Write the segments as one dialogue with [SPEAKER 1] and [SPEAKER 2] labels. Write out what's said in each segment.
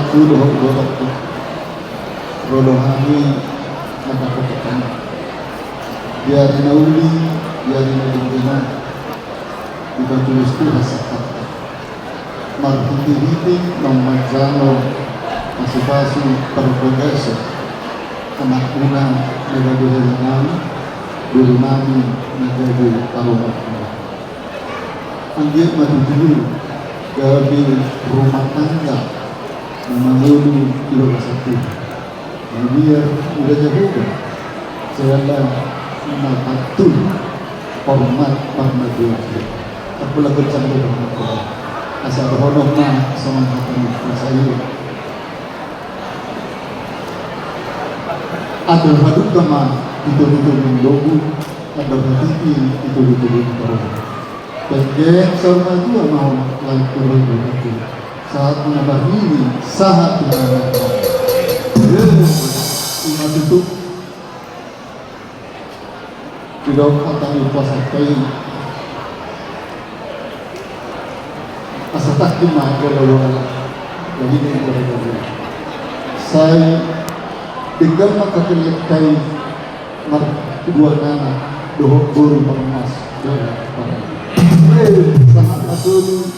[SPEAKER 1] dulu golok golongan nakakatakan biar nauli biar naulina dibatulis itu rasa kata marhiti-hiti memajano masih-masih berprogres anak una negara nami dulu nami menjadi aroma anggit maju dari rumah tangga melalui kilo satu biar udah jauh saya mengatur hormat pada dia aku lagu cantik banget asal berhormat sama hati saya ada hadut kama itu mendogу ada hati itu berhormat dan sama dua mau lagi berhormat saat mengabarkan saat mengabarkan umat itu tidak akan puasa kain asal tak cuma kalau lagi ini berada saya tinggal maka kelihatan dua anak dohok guru pengemas sangat betul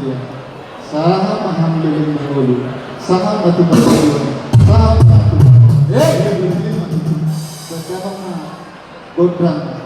[SPEAKER 1] ya sangat alhamdulillah dulu sangat betul sangat bagaimana godang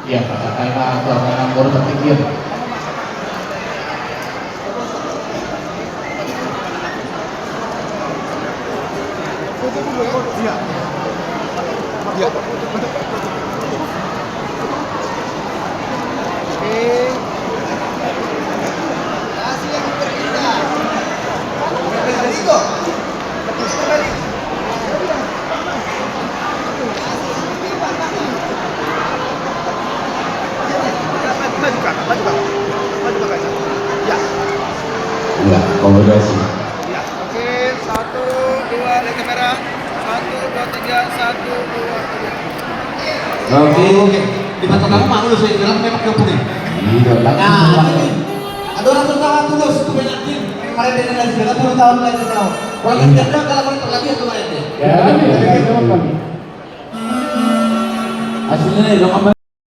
[SPEAKER 2] ya katakanlah orang baru berpikir ya akomodasi
[SPEAKER 3] ya oke 1 2 dari kamera 1 2 3 1 2 3
[SPEAKER 2] oke di mata kamu mau lu saya bilang memang kau punya iya nah ada orang tertawa tulus itu banyak tim kemarin dia lagi 30 tahun lagi tahu kalau tidak ada kalau mereka lagi itu kemarin ya aslinya dong